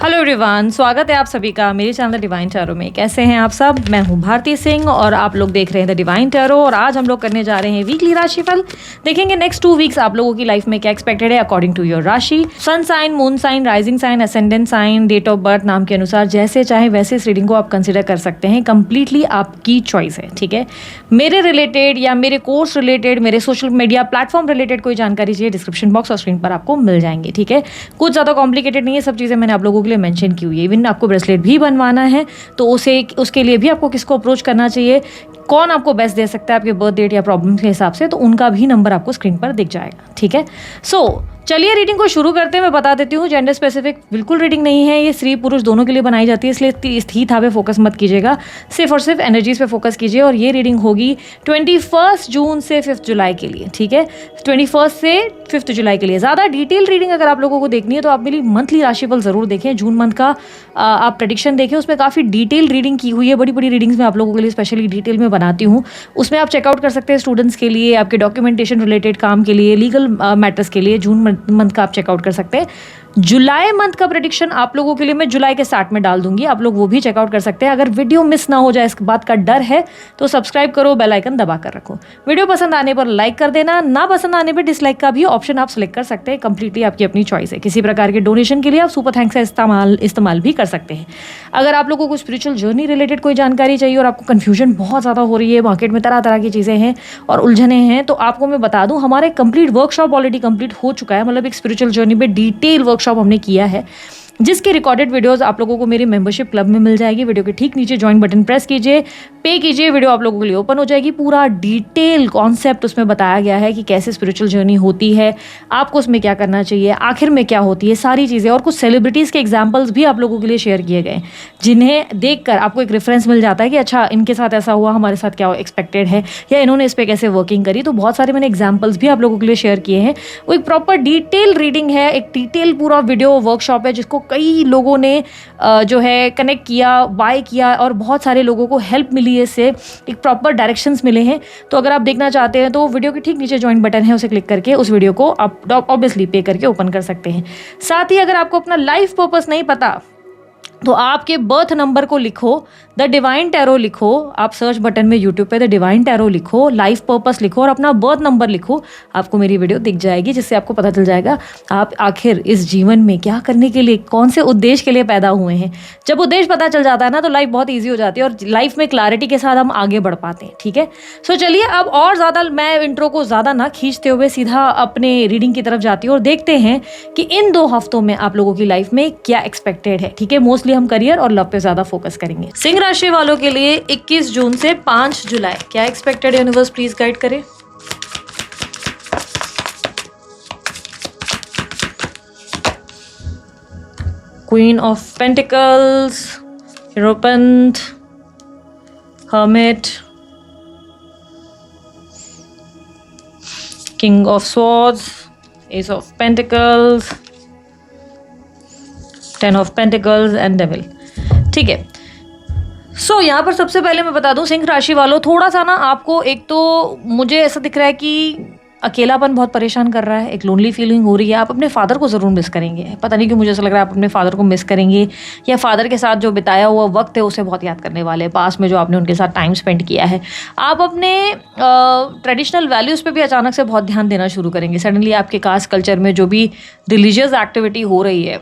Hello everyone, स्वागत है आप सभी का मेरे चैनल डिवाइन टैरो में। कैसे हैं आप सब? मैं हूं भारती सिंह और आप लोग देख रहे हैं द डिवाइन टैरो। और आज हम लोग करने जा रहे हैं वीकली राशिफल। देखेंगे नेक्स्ट 2 वीक्स आप लोगों की लाइफ में क्या एक्सपेक्टेड है according to your rashi, sun sign, moon sign, rising sign, ascendant sign, date of birth, नाम के अनुसार जैसे चाहे वैसे इस रीडिंग को आप कंसिडर कर सकते हैं। कंप्लीटली आपकी चॉइस है, ठीक है। मेरे रिलेटेड या मेरे कोर्स रिलेटेड, मेरे सोशल मीडिया प्लेटफॉर्म रिलेटेड कोई जानकारी चाहिए, डिस्क्रिप्शन बॉक्स और स्क्रीन पर आपको मिल जाएंगे, ठीक है। कुछ ज़्यादा कॉम्प्लिकेटेड नहीं है, सब चीज़ें मैंने आप लोगों के लिए मेंशन की हुई है। इवन आपको ब्रेसलेट भी बनवाना है तो उसके लिए भी आपको किसको अप्रोच करना चाहिए, कौन आपको बेस्ट दे सकता है आपके बर्थ डेट या प्रॉब्लम के हिसाब से, तो उनका भी नंबर आपको स्क्रीन पर दिख जाएगा, ठीक है। चलिए रीडिंग को शुरू करते हैं। मैं बता देती हूँ, जेंडर स्पेसिफिक बिल्कुल रीडिंग नहीं है, ये स्त्री पुरुष दोनों के लिए बनाई जाती है, इसलिए इस थी था पे फोकस मत कीजिएगा, सिर्फ और सिर्फ एनर्जीज पे फोकस कीजिए। और ये रीडिंग होगी 21 जून से 5 जुलाई के लिए, ठीक है। 21 से 5 जुलाई के लिए। ज़्यादा डिटेल रीडिंग अगर आप लोगों को देखनी है तो आप मेरी मंथली राशिफल ज़रूर देखें। जून मंथ का आप प्रेडिक्शन देखें, उसमें काफ़ी डिटेल रीडिंग की हुई है। बड़ी बड़ी रीडिंग्स मैं आप लोगों के लिए स्पेशली डिटेल में बनाती हूँ, उसमें आप चेकआउट कर सकते हैं। स्टूडेंट्स के लिए, आपके डॉक्यूमेंटेशन रिलेटेड काम के लिए, लीगल मैटर्स के लिए जून मंथ का आप चेकआउट कर सकते हैं। जुलाई मंथ का प्रेडिक्शन आप लोगों के लिए मैं जुलाई के स्टार्ट में डाल दूंगी, आप लोग वो भी चेकआउट कर सकते हैं। अगर वीडियो मिस ना हो जाए इस बात का डर है तो सब्सक्राइब करो, बेल आइकन दबा कर रखो। वीडियो पसंद आने पर लाइक कर देना, ना पसंद आने पर डिसलाइक का भी ऑप्शन आप सेलेक्ट कर सकते हैं। कंप्लीटली आपकी अपनी चॉइस है। किसी प्रकार के डोनेशन के लिए आप सुपर थैंक्स का इस्तेमाल भी कर सकते हैं। अगर आप लोगों को स्पिरिचुअल जर्नी रिलेटेड कोई जानकारी चाहिए और आपको कन्फ्यूजन बहुत ज़्यादा हो रही है, मार्केट में तरह तरह की चीज़ें हैं और उलझने हैं, तो आपको मैं बता दूं हमारे कंप्लीट वर्कशॉप ऑलरेडी कंप्लीट हो चुका है। मतलब एक स्पिरिचुअल जर्नी पे डिटेल वर्कशॉप हमने किया है, जिसके रिकॉर्डेड वीडियोस आप लोगों को मेरे मेंबरशिप क्लब में मिल जाएगी। वीडियो के ठीक नीचे ज्वाइन बटन प्रेस कीजिए, पे कीजिए, वीडियो आप लोगों के लिए ओपन हो जाएगी। पूरा डिटेल कॉन्सेप्ट उसमें बताया गया है कि कैसे स्पिरिचुअल जर्नी होती है, आपको उसमें क्या करना चाहिए, आखिर में क्या होती है, सारी चीज़ें। और कुछ सेलिब्रिटीज़ के एग्जाम्पल्स भी आप लोगों के लिए शेयर किए गए, जिन्हें देखकर आपको एक रेफरेंस मिल जाता है कि अच्छा इनके साथ ऐसा हुआ, हमारे साथ क्या एक्सपेक्टेड है, या इन्होंने इस पर कैसे वर्किंग करी। तो बहुत सारे मैंने एग्जाम्पल्स भी आप लोगों के लिए शेयर किए हैं। वो एक प्रॉपर डिटेल रीडिंग है, एक डिटेल पूरा वीडियो वर्कशॉप है, जिसको कई लोगों ने जो है कनेक्ट किया, बाय किया और बहुत सारे लोगों को हेल्प मिली है इससे, एक प्रॉपर डायरेक्शंस मिले हैं। तो अगर आप देखना चाहते हैं तो वीडियो के ठीक नीचे ज्वाइन बटन है, उसे क्लिक करके उस वीडियो को आप ऑब्वियसली पे करके ओपन कर सकते हैं। साथ ही अगर आपको अपना लाइफ पर्पस नहीं पता तो आपके बर्थ नंबर को लिखो, द डिवाइन टैरो लिखो, आप सर्च बटन में यूट्यूब पे द डिवाइन टैरो लिखो, लाइफ पर्पस लिखो और अपना बर्थ नंबर लिखो, आपको मेरी वीडियो दिख जाएगी, जिससे आपको पता चल जाएगा आप आखिर इस जीवन में क्या करने के लिए, कौन से उद्देश्य के लिए पैदा हुए हैं। जब उद्देश्य पता चल जाता है ना तो लाइफ बहुत ईजी हो जाती है और लाइफ में क्लैरिटी के साथ हम आगे बढ़ पाते हैं, ठीक है। चलिए अब और ज़्यादा मैं इंट्रो को ज़्यादा ना खींचते हुए सीधा अपने रीडिंग की तरफ जाती हूँ और देखते हैं कि इन 2 हफ्तों में आप लोगों की लाइफ में क्या एक्सपेक्टेड है, ठीक है। मोस्टली हम करियर और लव पे ज्यादा फोकस करेंगे। सिंह राशि वालों के लिए 21 जून से 5 जुलाई क्या एक्सपेक्टेड, यूनिवर्स प्लीज गाइड करे। क्वीन ऑफ पेंटिकल्स, यूरोपेंट, hermit, king of swords, ace of pentacles, 10 of pentacles and devil, ठीक है। यहाँ पर सबसे पहले मैं बता दूं सिंह राशि वालों, थोड़ा सा ना आपको, एक तो मुझे ऐसा दिख रहा है कि अकेलापन बहुत परेशान कर रहा है, एक लोनली फीलिंग हो रही है। आप अपने फादर को ज़रूर मिस करेंगे, पता नहीं क्यों मुझे ऐसा लग रहा है आप अपने फादर को मिस करेंगे, या फादर के साथ जो बिताया हुआ वक्त है उसे बहुत याद करने वाले हैं, पास में जो आपने उनके साथ टाइम स्पेंड किया है। आप अपने ट्रेडिशनल वैल्यूज़ पे भी अचानक से बहुत ध्यान देना शुरू करेंगे। सडनली आपके कास्ट कल्चर में जो भी रिलीजियस एक्टिविटी हो रही है,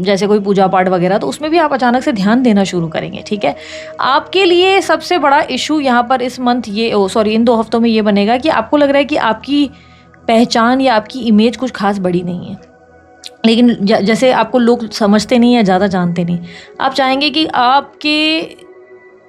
जैसे कोई पूजा पाठ वगैरह, तो उसमें भी आप अचानक से ध्यान देना शुरू करेंगे, ठीक है। आपके लिए सबसे बड़ा इशू यहाँ पर इस मंथ इन 2 हफ्तों में ये बनेगा कि आपको लग रहा है कि आपकी पहचान या आपकी इमेज कुछ खास बड़ी नहीं है, लेकिन जैसे आपको लोग समझते नहीं या ज़्यादा जानते नहीं। आप चाहेंगे कि आपके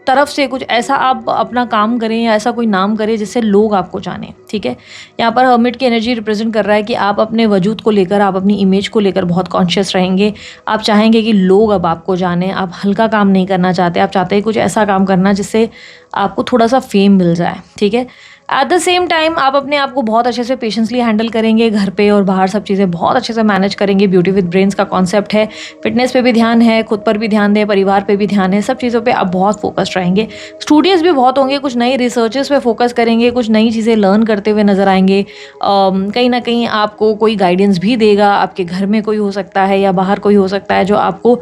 तरफ से कुछ ऐसा आप अपना काम करें या ऐसा कोई नाम करें जिससे लोग आपको जाने, ठीक है। यहाँ पर हर्मिट की एनर्जी रिप्रेजेंट कर रहा है कि आप अपने वजूद को लेकर, आप अपनी इमेज को लेकर बहुत कॉन्शियस रहेंगे। आप चाहेंगे कि लोग अब आपको जाने, आप हल्का काम नहीं करना चाहते, आप चाहते हैं कुछ ऐसा काम करना जिससे आपको थोड़ा सा फेम मिल जाए, ठीक है। एट द सेम टाइम आप अपने आप को बहुत अच्छे से पेशेंसली हैंडल करेंगे, घर पे और बाहर सब चीज़ें बहुत अच्छे से मैनेज करेंगे। ब्यूटी विद ब्रेन्स का कॉन्सेप्ट है, फिटनेस पे भी ध्यान है, खुद पर भी ध्यान दें, परिवार पे भी ध्यान है, सब चीज़ों पे आप बहुत फोकस्ड रहेंगे। स्टूडियस भी बहुत होंगे, कुछ नई रिसर्चेस पे फोकस करेंगे, कुछ नई चीज़ें लर्न करते हुए नजर आएंगे। कहीं ना कहीं आपको कोई गाइडेंस भी देगा, आपके घर में कोई हो सकता है या बाहर कोई हो सकता है जो आपको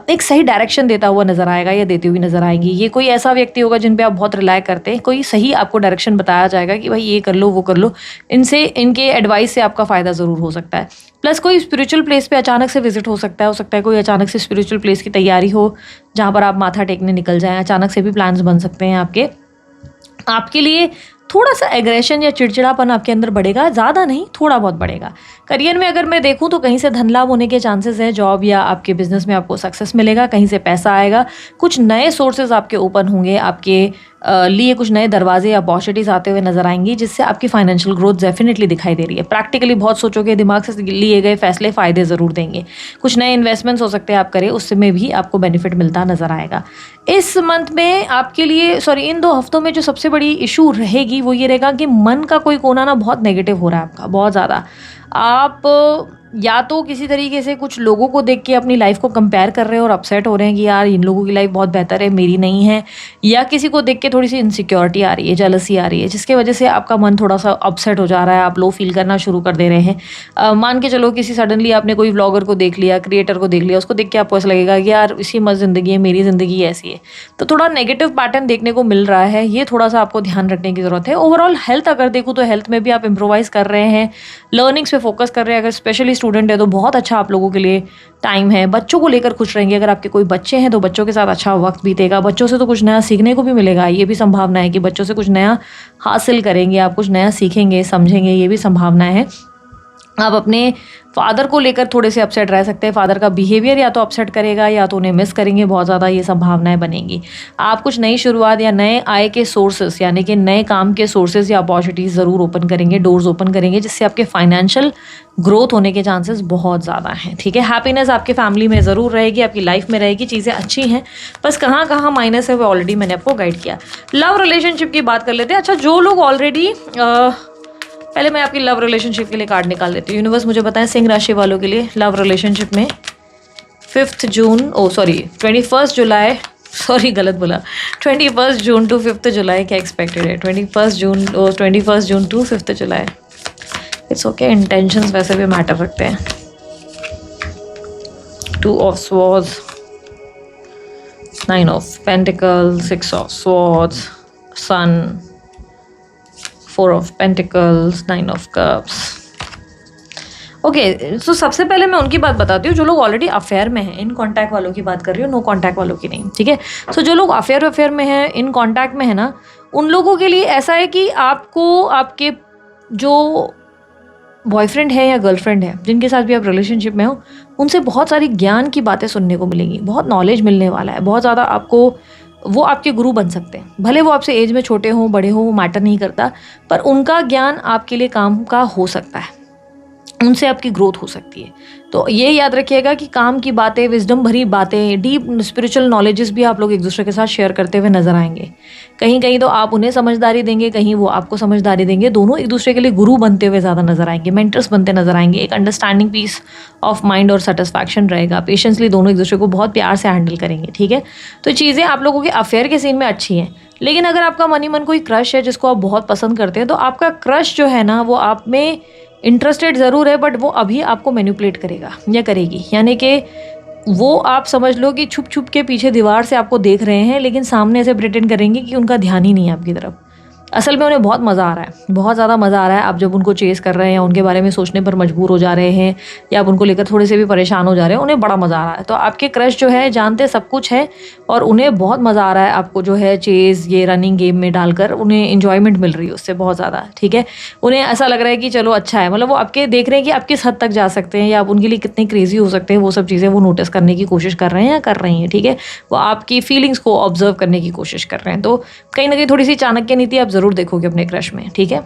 एक सही डायरेक्शन देता हुआ नजर आएगा या देती हुई नजर आएंगी। ये कोई ऐसा व्यक्ति होगा जिन पे आप बहुत रिलाय करते हैं, कोई सही आपको डायरेक्शन बताया जाएगा कि भाई ये कर लो वो कर लो, इनसे इनके एडवाइस से आपका फ़ायदा ज़रूर हो सकता है। प्लस कोई स्पिरिचुअल प्लेस पे अचानक से विजिट हो सकता है कोई अचानक से स्पिरिचुअल प्लेस की तैयारी हो जहाँ पर आप माथा टेकने निकल जाएं, अचानक से भी प्लान्स बन सकते हैं आपके लिए। थोड़ा सा एग्रेशन या चिड़चिड़ापन आपके अंदर बढ़ेगा, ज़्यादा नहीं, थोड़ा बहुत बढ़ेगा। करियर में अगर मैं देखूं तो कहीं से धन लाभ होने के चांसेस है, जॉब या आपके बिजनेस में आपको सक्सेस मिलेगा, कहीं से पैसा आएगा, कुछ नए सोर्सेज आपके ओपन होंगे, आपके लिए कुछ नए दरवाजे या अपॉर्चुनिटीज आते हुए नजर आएंगी, जिससे आपकी फाइनेंशियल ग्रोथ डेफिनेटली दिखाई दे रही है। प्रैक्टिकली बहुत सोचोगे, दिमाग से लिए गए फैसले फ़ायदे ज़रूर देंगे। कुछ नए इन्वेस्टमेंट्स हो सकते हैं आप करें, उसमें भी आपको बेनिफिट मिलता नजर आएगा। इस मंथ में आपके लिए इन 2 हफ्तों में जो सबसे बड़ी इशू रहेगी वो ये रहेगा कि मन का कोई कोना ना बहुत नेगेटिव हो रहा है आपका, बहुत ज़्यादा। आप या तो किसी तरीके से कुछ लोगों को देख के अपनी लाइफ को कंपेयर कर रहे हो और अपसेट हो रहे हैं कि यार इन लोगों की लाइफ बहुत बेहतर है, मेरी नहीं है, या किसी को देख के थोड़ी सी इनसिक्योरिटी आ रही है, जेलसी आ रही है, जिसके वजह से आपका मन थोड़ा सा अपसेट हो जा रहा है, आप लो फील करना शुरू कर दे रहे हैं। मान के चलो किसी सडनली आपने कोई व्लॉगर को देख लिया, क्रिएटर को देख लिया, उसको देख के आपको ऐसा लगेगा कि यार इसी मस्त ज़िंदगी है, मेरी ज़िंदगी ऐसी है। तो थोड़ा नेगेटिव पैटर्न देखने को मिल रहा है, ये थोड़ा सा आपको ध्यान रखने की ज़रूरत है। ओवरऑल हेल्थ अगर देखूँ तो हेल्थ में भी आप इम्प्रोवाइज़ कर रहे हैं, लर्निंग्स पे फोकस कर रहे हैं। अगर स्पेशली स्टूडेंट है तो बहुत अच्छा आप लोगों के लिए टाइम है। बच्चों को लेकर खुश रहेंगे, अगर आपके कोई बच्चे हैं तो बच्चों के साथ अच्छा वक्त बीतेगा, बच्चों से तो कुछ नया सीखने को भी मिलेगा, ये भी संभावना है कि बच्चों से कुछ नया हासिल करेंगे, आप कुछ नया सीखेंगे समझेंगे, ये भी संभावना है। आप अपने फादर को लेकर थोड़े से अपसेट रह सकते हैं, फादर का बिहेवियर या तो अपसेट करेगा या तो उन्हें मिस करेंगे बहुत ज़्यादा, ये संभावनाएं बनेंगी। आप कुछ नई शुरुआत या नए आय के सोर्सेस यानी कि नए काम के सोर्सेज या अपॉर्चुनिटीज़ ज़रूर ओपन करेंगे, डोर्स ओपन करेंगे, जिससे आपके फाइनेंशियल ग्रोथ होने के चांसेस बहुत ज़्यादा हैं। ठीक है, हैप्पीनेस आपके फैमिली में ज़रूर रहेगी, आपकी लाइफ में रहेगी, चीज़ें अच्छी हैं, बस कहाँ कहाँ माइनस है वो ऑलरेडी मैंने आपको गाइड किया। लव रिलेशनशिप की बात कर लेते हैं। अच्छा, जो लोग ऑलरेडी पहले मैं आपकी लव रिलेशनशिप के लिए कार्ड निकाल देती हूँ। यूनिवर्स मुझे बताएं सिंह राशि वालों के लिए लव रिलेशनशिप में 21 जुलाई, गलत बोला, 21 जून टू 5 जुलाई क्या एक्सपेक्टेड है? 21 जून टू 5 जुलाई। इट्स ओके, इंटेंशंस वैसे भी मैटर रखते हैं। 2 of swords, 9 of pentacles, 6 of swords, sun, 4 of pentacles, 9 of cups. Okay, so सबसे पहले मैं उनकी बात बताती हूँ जो लोग ऑलरेडी अफेयर में हैं। इन कॉन्टैक्ट वालों की बात कर रही हूँ, नो कॉन्टैक्ट वालों की नहीं। ठीक है, सो जो लोग अफेयर में हैं, इन कॉन्टैक्ट में है ना, उन लोगों के लिए ऐसा है कि आपको आपके जो बॉयफ्रेंड है या गर्लफ्रेंड है जिनके साथ भी आप रिलेशनशिप में हो, उनसे बहुत सारी ज्ञान की बातें सुनने को मिलेंगी, बहुत नॉलेज मिलने वाला है, बहुत ज़्यादा आपको वो आपके गुरु बन सकते हैं। भले वो आपसे एज में छोटे हों बड़े हों, वो मैटर नहीं करता, पर उनका ज्ञान आपके लिए काम का हो सकता है, उनसे आपकी ग्रोथ हो सकती है। तो ये याद रखिएगा कि काम की बातें, विजडम भरी बातें, डीप स्पिरिचुअल नॉलेजेस भी आप लोग एक दूसरे के साथ शेयर करते हुए नजर आएंगे। कहीं कहीं तो आप उन्हें समझदारी देंगे, कहीं वो आपको समझदारी देंगे, दोनों एक दूसरे के लिए गुरु बनते हुए ज़्यादा नजर आएंगे, मेंटर्स बनते नजर आएंगे। एक अंडरस्टैंडिंग, पीस ऑफ माइंड और सेटिस्फैक्शन रहेगा। पेशेंसली दोनों एक दूसरे को बहुत प्यार से हैंडल करेंगे। ठीक है, तो चीज़ें आप लोगों के अफेयर के सीन में अच्छी हैं। लेकिन अगर आपका मन ही मन कोई क्रश है जिसको आप बहुत पसंद करते हैं, तो आपका क्रश जो है ना वो आप में इंटरेस्टेड ज़रूर है, बट वो अभी आपको मैनिपुलेट करेगा या करेगी। यानी कि वो आप समझ लो कि छुप छुप के पीछे दीवार से आपको देख रहे हैं, लेकिन सामने ऐसे प्रिटेंड करेंगे कि उनका ध्यान ही नहीं है आपकी तरफ। असल में उन्हें बहुत मज़ा आ रहा है, बहुत ज़्यादा मज़ा आ रहा है। आप जब उनको चेस कर रहे हैं, उनके बारे में सोचने पर मजबूर हो जा रहे हैं, या आप उनको लेकर थोड़े से भी परेशान हो जा रहे हैं, उन्हें बड़ा मज़ा आ रहा है। तो आपके क्रश जो है जानते सब कुछ है और उन्हें बहुत मज़ा आ रहा है आपको जो है चेस, ये रनिंग गेम में डालकर उन्हें इन्जॉयमेंट मिल रही है उससे बहुत ज़्यादा। ठीक है, उन्हें ऐसा लग रहा है कि चलो अच्छा है, मतलब वो आपके देख रहे हैं कि आप किस हद तक जा सकते हैं या आप उनके लिए कितने क्रेजी हो सकते हैं, वो सब चीज़ें वो नोटिस करने की कोशिश कर रहे हैं या कर रही हैं। ठीक है, वो आपकी फीलिंग्स को ऑब्जर्व करने की कोशिश कर रहे हैं। तो कहीं ना कहीं थोड़ी सी चाणक्य नीति आप ज़रूर देखोगे अपने क्रश में। ठीक है,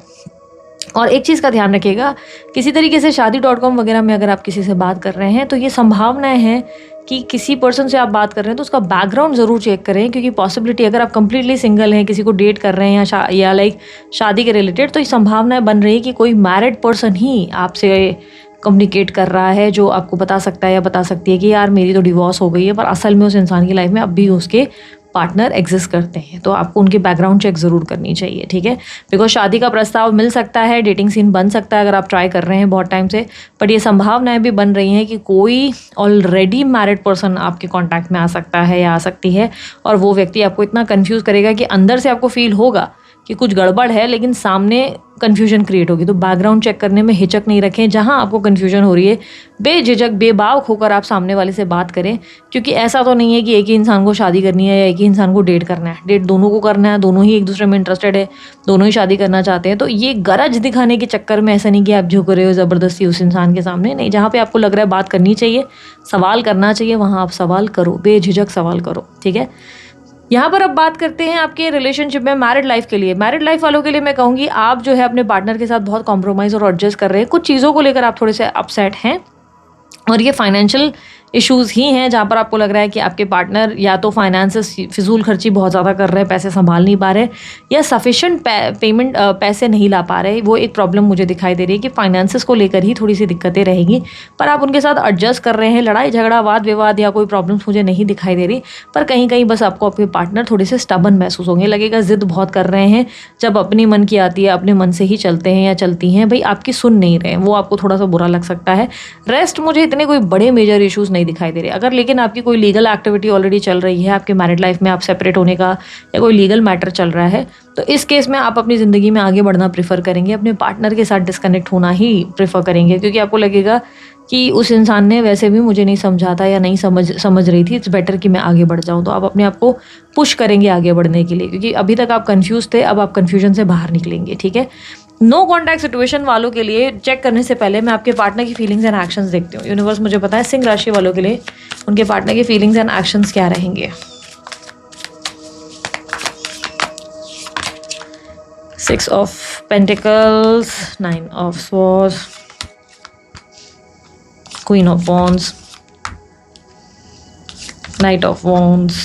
और एक चीज़ का ध्यान रखिएगा, किसी तरीके से शादी.com वगैरह में अगर आप किसी से बात कर रहे हैं तो ये संभावनाएं हैं कि किसी पर्सन से आप बात कर रहे हैं तो उसका बैकग्राउंड ज़रूर चेक करें, क्योंकि पॉसिबिलिटी अगर आप कंप्लीटली सिंगल हैं, किसी को डेट कर रहे हैं या लाइक शादी के रिलेटेड, तो ये संभावना बन रही है कि कोई मैरिड पर्सन ही आपसे कम्युनिकेट कर रहा है, जो आपको बता सकता है या बता सकती है कि यार मेरी तो डिवोर्स हो गई है, पर असल में उस इंसान की लाइफ में अब भी उसके पार्टनर एग्जिस्ट करते हैं। तो आपको उनकी बैकग्राउंड चेक ज़रूर करनी चाहिए, ठीक है। बिकॉज शादी का प्रस्ताव मिल सकता है, डेटिंग सीन बन सकता है अगर आप ट्राई कर रहे हैं बहुत टाइम से, बट ये संभावनाएं भी बन रही हैं कि कोई ऑलरेडी मैरिड पर्सन आपके कॉन्टैक्ट में आ सकता है या आ सकती है, और वो व्यक्ति आपको इतना कन्फ्यूज़ करेगा कि अंदर से आपको फील होगा कि कुछ गड़बड़ है, लेकिन सामने कन्फ्यूजन क्रिएट होगी। तो बैकग्राउंड चेक करने में हिचक नहीं रखें। जहां आपको कन्फ्यूजन हो रही है, बेझिझक बेबाक होकर आप सामने वाले से बात करें, क्योंकि ऐसा तो नहीं है कि एक ही इंसान को शादी करनी है या एक ही इंसान को डेट करना है। डेट दोनों को करना है, दोनों ही एक दूसरे में इंटरेस्टेड है, दोनों ही शादी करना चाहते हैं। तो ये गरज दिखाने के चक्कर में ऐसा नहीं कि आप झुक रहे हो ज़बरदस्ती उस इंसान के सामने, नहीं। जहाँ पे आपको लग रहा है बात करनी चाहिए, सवाल करना चाहिए, वहाँ आप सवाल करो, बेझिझक सवाल करो, ठीक है। यहाँ पर अब बात करते हैं आपके रिलेशनशिप में मैरिड लाइफ के लिए। मैरिड लाइफ वालों के लिए मैं कहूँगी आप जो है अपने पार्टनर के साथ बहुत कॉम्प्रोमाइज़ और एडजस्ट कर रहे हैं। कुछ चीज़ों को लेकर आप थोड़े से अपसेट हैं, और ये फाइनेंशियल इश्यूज़ ही हैं जहाँ पर आपको लग रहा है कि आपके पार्टनर या तो फाइनेंसेस फिजूल खर्ची बहुत ज़्यादा कर रहे हैं, पैसे संभाल नहीं पा रहे, या सफिशेंट पेमेंट पैसे नहीं ला पा रहे। वो एक प्रॉब्लम मुझे दिखाई दे रही है कि फाइनेंसेस को लेकर ही थोड़ी सी दिक्कतें रहेंगी, पर आप उनके साथ एडजस्ट कर रहे हैं। लड़ाई झगड़ा वाद विवाद या कोई प्रॉब्लम्स मुझे नहीं दिखाई दे रही, पर कहीं कहीं बस आपको आपके पार्टनर थोड़े से स्टबन महसूस होंगे, लगेगा ज़िद बहुत कर रहे हैं। जब अपनी मन की आती है, अपने मन से ही चलते हैं या चलती हैं, भाई आपकी सुन नहीं रहे, वो आपको थोड़ा सा बुरा लग सकता है। रेस्ट मुझे इतने कोई बड़े मेजर इश्यूज़ नहीं दिखाई दे रहे। अगर लेकिन आपकी कोई लीगल एक्टिविटी ऑलरेडी चल रही है, आपके मैरिड लाइफ में आप सेपरेट होने का या कोई लीगल मैटर चल रहा है, तो इस केस में आप अपनी ज़िंदगी में आगे बढ़ना प्रेफर करेंगे, अपने पार्टनर के साथ डिस्कनेक्ट होना ही प्रेफर करेंगे, क्योंकि आपको लगेगा कि उस इंसान ने वैसे भी मुझे नहीं समझा था या नहीं समझ रही थी, इट्स बेटर कि मैं आगे बढ़ जाऊँ। तो आप अपने आप को पुश करेंगे आगे बढ़ने के लिए, क्योंकि अभी तक आप कन्फ्यूज़ थे, अब आप कन्फ्यूजन से बाहर निकलेंगे, ठीक है। नो कॉन्टैक्ट सिचुएशन वालों के लिए चेक करने से पहले मैं आपके पार्टनर की फीलिंग्स एंड एक्शंस देखती हूँ। यूनिवर्स मुझे पता है सिंह राशि वालों के लिए उनके पार्टनर की फीलिंग्स एंड एक्शंस क्या रहेंगे। 6 of pentacles, 9 of swords, queen of wands, night of wands,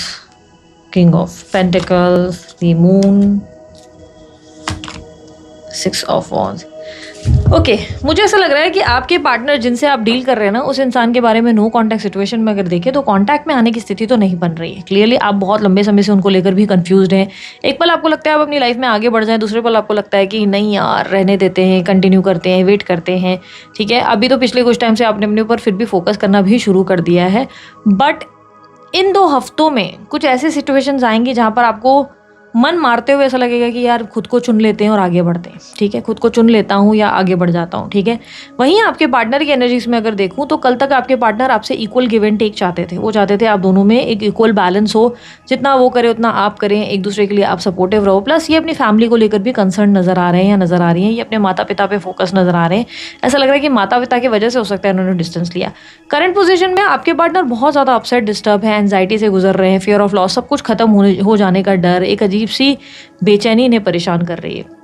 king of pentacles, the moon, 6 of wands. Okay, मुझे ऐसा लग रहा है कि आपके पार्टनर जिनसे आप डील कर रहे हैं ना, उस इंसान के बारे में नो कॉन्टैक्ट सिचुएशन में अगर देखें तो कॉन्टैक्ट में आने की स्थिति तो नहीं बन रही है। क्लियरली आप बहुत लंबे समय से उनको लेकर भी कंफ्यूज्ड हैं। एक पल आपको लगता है आप अपनी लाइफ में आगे बढ़ जाएं, दूसरे पल आपको लगता है कि नहीं यार रहने देते हैं, कंटिन्यू करते हैं, वेट करते हैं, ठीक है। अभी तो पिछले कुछ टाइम से आपने अपने ऊपर फिर भी फोकस करना भी शुरू कर दिया है, बट इन 2 हफ्तों में कुछ ऐसे सिचुएशंस आएंगी जहाँ पर आपको मन मारते हुए ऐसा लगेगा कि यार खुद को चुन लेते हैं और आगे बढ़ते हैं, ठीक है। खुद को चुन लेता हूँ या आगे बढ़ जाता हूँ, ठीक है। वहीं आपके पार्टनर की एनर्जीज में अगर देखूँ तो कल तक आपके पार्टनर आपसे इक्वल गिव एंड टेक चाहते थे। वो चाहते थे आप दोनों में एक इक्वल बैलेंस हो, जितना वो करे उतना आप करें, एक दूसरे के लिए आप सपोर्टिव रहो। प्लस ये अपनी फैमिली को लेकर भी कंसर्न नजर आ रहे हैं या नजर आ रही हैं, ये अपने माता पिता पे फोकस नजर आ रहे हैं। ऐसा लग रहा है कि माता पिता की वजह से हो सकता है उन्होंने डिस्टेंस लिया। करंट पोजीशन में आपके पार्टनर बहुत ज़्यादा अपसेट, डिस्टर्ब है, एंजाइटी से गुजर रहे हैं, फियर ऑफ लॉस, सब कुछ खत्म हो जाने का डर, एक अजीब सी बेचैनी इन्हें परेशान कर रही है।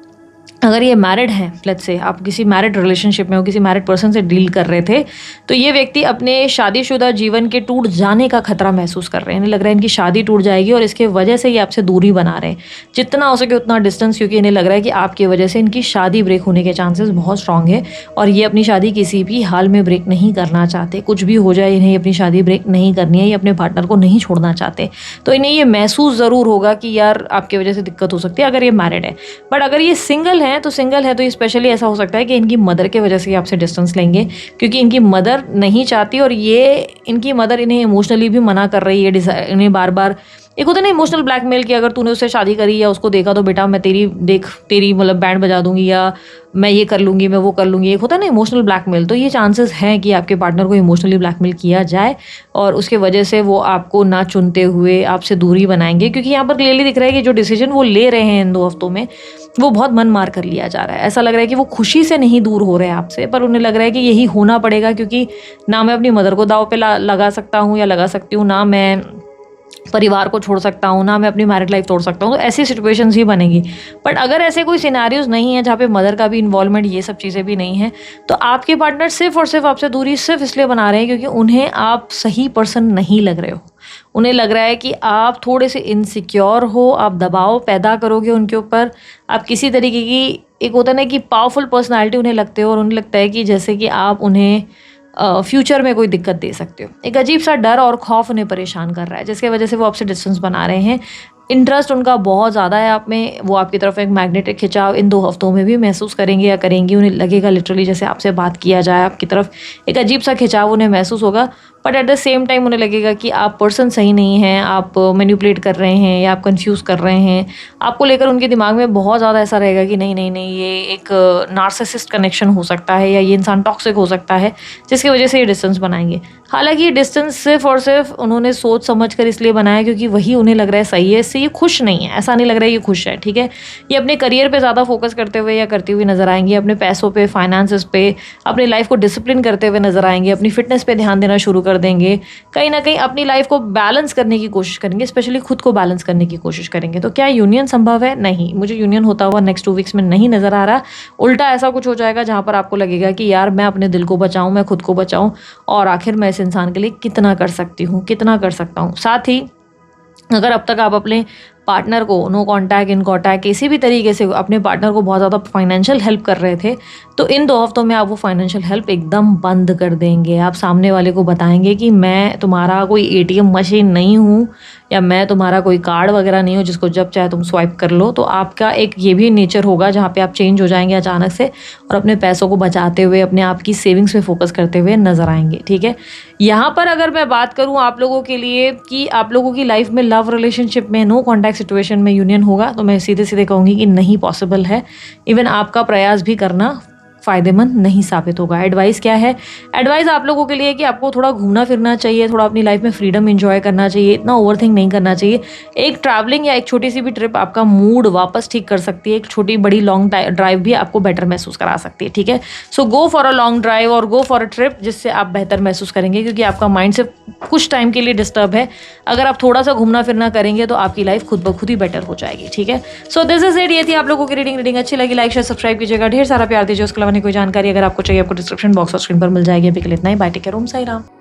अगर ये मैरिड हैं, लेट्स से आप किसी मैरिड रिलेशनशिप में हो, किसी मैरिड पर्सन से डील कर रहे थे, तो ये व्यक्ति अपने शादीशुदा जीवन के टूट जाने का खतरा महसूस कर रहे हैं। इन्हें लग रहा है इनकी शादी टूट जाएगी और इसके वजह से ये आपसे दूरी बना रहे हैं, जितना हो सके उतना डिस्टेंस, क्योंकि इन्हें लग रहा है कि आपकी वजह से इनकी शादी ब्रेक होने के चांसेस बहुत स्ट्रांग है, और ये अपनी शादी किसी भी हाल में ब्रेक नहीं करना चाहते। कुछ भी हो जाए इन्हें अपनी शादी ब्रेक नहीं करनी है, ये अपने पार्टनर को नहीं छोड़ना चाहते। तो इन्हें ये महसूस ज़रूर होगा कि यार आपकी वजह से दिक्कत हो सकती है अगर ये मैरिड है। बट अगर ये सिंगल है तो स्पेशली ऐसा हो सकता है कि इनकी मदर के वजह से आपसे डिस्टेंस लेंगे, क्योंकि इनकी मदर नहीं चाहती, और ये इनकी मदर इन्हें इमोशनली भी मना कर रही है। इन्हें बार बार एक होता है ना इमोशनल ब्लैकमेल कि अगर तूने उससे शादी करी या उसको देखा तो बेटा मैं तेरी मतलब बैंड बजा दूंगी, या मैं ये कर लूँगी, मैं वो कर लूँगी। एक होता है ना इमोशनल ब्लैकमेल, तो ये चांसेस हैं कि आपके पार्टनर को इमोशनली ब्लैकमेल किया जाए और उसके वजह से वो आपको ना चुनते हुए आपसे दूरी बनाएंगे, क्योंकि यहाँ पर क्लियरली दिख रहा है कि जो डिसीजन वो ले रहे हैं इन 2 हफ्तों में वो बहुत मन मार कर लिया जा रहा है। ऐसा लग रहा है कि वो खुशी से नहीं दूर हो रहे हैं आपसे, पर उन्हें लग रहा है कि यही होना पड़ेगा, क्योंकि ना मैं अपनी मदर को दाव पे लगा सकता हूँ या लगा सकती हूँ, ना मैं परिवार को छोड़ सकता हूँ, ना मैं अपनी मैरिड लाइफ तोड़ सकता हूँ, तो ऐसी सिचुएशंस ही बनेगी। बट अगर ऐसे कोई सिनेरियोज नहीं है जहाँ पे मदर का भी इन्वॉल्वमेंट, ये सब चीज़ें भी नहीं है, तो आपके पार्टनर सिर्फ और सिर्फ आपसे दूरी सिर्फ इसलिए बना रहे हैं क्योंकि उन्हें आप सही पर्सन नहीं लग रहे हो। उन्हें लग रहा है कि आप थोड़े से इनसिक्योर हो, आप दबाव पैदा करोगे उनके ऊपर, आप किसी तरीके की, एक होता है ना कि पावरफुल पर्सनैलिटी उन्हें लगते हो, और उन्हें लगता है कि जैसे कि आप उन्हें फ्यूचर में कोई दिक्कत दे सकते हो। एक अजीब सा डर और खौफ उन्हें परेशान कर रहा है, जिसकी वजह से वो आपसे डिस्टेंस बना रहे हैं। इंटरेस्ट उनका बहुत ज़्यादा है आप में, वो आपकी तरफ एक मैग्नेटिक खिंचाव इन 2 हफ्तों में भी महसूस करेंगे या करेंगी। उन्हें लगेगा लिटरली जैसे आपसे बात किया जाए, आपकी तरफ एक अजीब सा खिंचाव उन्हें महसूस होगा। But at the same time उन्हें लगेगा कि आप पर्सन सही नहीं हैं, आप मैनिपुलेट कर रहे हैं या आप कंफ्यूज कर रहे हैं। आपको लेकर उनके दिमाग में बहुत ज़्यादा ऐसा रहेगा कि नहीं नहीं नहीं, ये एक नार्सिसिस्ट कनेक्शन हो सकता है या ये इंसान टॉक्सिक हो सकता है, जिसकी वजह से ये डिस्टेंस बनाएंगे। हालांकि ये डिस्टेंस सिर्फ और सिर्फ उन्होंने सोच समझ कर इसलिए बनाया क्योंकि वही उन्हें लग रहा है सही है। इससे ये खुश नहीं है, ऐसा नहीं लग रहा है ये खुश है, ठीक है। ये अपने करियर पे ज़्यादा फोकस करते हुए या करती हुई नजर आएंगे, अपने पैसों पे, फाइनेंसेस पे, अपनी लाइफ को डिसिप्लिन करते हुए नजर आएंगे, अपनी फिटनेस पे ध्यान देना शुरू कर देंगे, कहीं ना कहीं अपनी लाइफ को बैलेंस करने की कोशिश करेंगे, स्पेशली खुद को बैलेंस करने की कोशिश करेंगे। तो क्या यूनियन संभव है? नहीं, मुझे यूनियन होता हुआ नेक्स्ट 2 वीक्स में नहीं नजर आ रहा। उल्टा ऐसा कुछ हो जाएगा जहां पर आपको लगेगा कि यार मैं अपने दिल को बचाऊं, मैं खुद को बचाऊं, और आखिर मैं इस इंसान के लिए कितना कर सकती हूँ, कितना कर सकता हूँ। साथ ही अगर अब तक आप अपने पार्टनर को नो कॉन्टैक्ट, इन कॉन्टैक्ट, किसी भी तरीके से अपने पार्टनर को बहुत ज़्यादा फाइनेंशियल हेल्प कर रहे थे, तो इन 2 हफ्तों में आप वो फाइनेंशियल हेल्प एकदम बंद कर देंगे। आप सामने वाले को बताएंगे कि मैं तुम्हारा कोई एटीएम मशीन नहीं हूँ, या मैं तुम्हारा कोई कार्ड वगैरह नहीं हूँ जिसको जब चाहे तुम स्वाइप कर लो। तो आपका एक ये भी नेचर होगा जहाँ पे आप चेंज हो जाएंगे अचानक से, और अपने पैसों को बचाते हुए, अपने आप की सेविंग्स पे फोकस करते हुए नजर आएंगे, ठीक है। यहाँ पर अगर मैं बात करूँ आप लोगों के लिए कि आप लोगों की लाइफ में लव रिलेशनशिप में नो कॉन्टैक्ट सिचुएशन में यूनियन होगा, तो मैं सीधे सीधे कहूँगी कि नहीं पॉसिबल है। इवन आपका प्रयास भी करना फ़ायदेमंद नहीं साबित होगा। एडवाइस क्या है? एडवाइस आप लोगों के लिए कि आपको थोड़ा घूमना फिरना चाहिए, थोड़ा अपनी लाइफ में फ्रीडम एंजॉय करना चाहिए, इतना ओवरथिंक नहीं करना चाहिए। एक ट्रैवलिंग या एक छोटी सी भी ट्रिप आपका मूड वापस ठीक कर सकती है। एक छोटी बड़ी लॉन्ग ड्राइव भी आपको बेटर महसूस करा सकती है, ठीक है। So go for a long drive और गो फॉर अ ट्रिप, जिससे आप बेहतर महसूस करेंगे, क्योंकि आपका माइंड से कुछ टाइम के लिए डिस्टर्ब है। अगर आप थोड़ा सा घूमना फिरना करेंगे तो आपकी लाइफ खुद ब खुद ही बेटर हो जाएगी, ठीक है। So this is it. ये थी आप लोगों की रीडिंग अच्छी लगी लाइक शेयर सब्सक्राइब कीजिएगा, ढेर सारा प्यार दीजिए। उसके अलावा कोई जानकारी अगर आपको चाहिए आपको डिस्क्रिप्शन बॉक्स और स्क्रीन पर मिल जाएगी। अभी के लिए इतना ही। बाय, टेक केयर, ओम साई राम।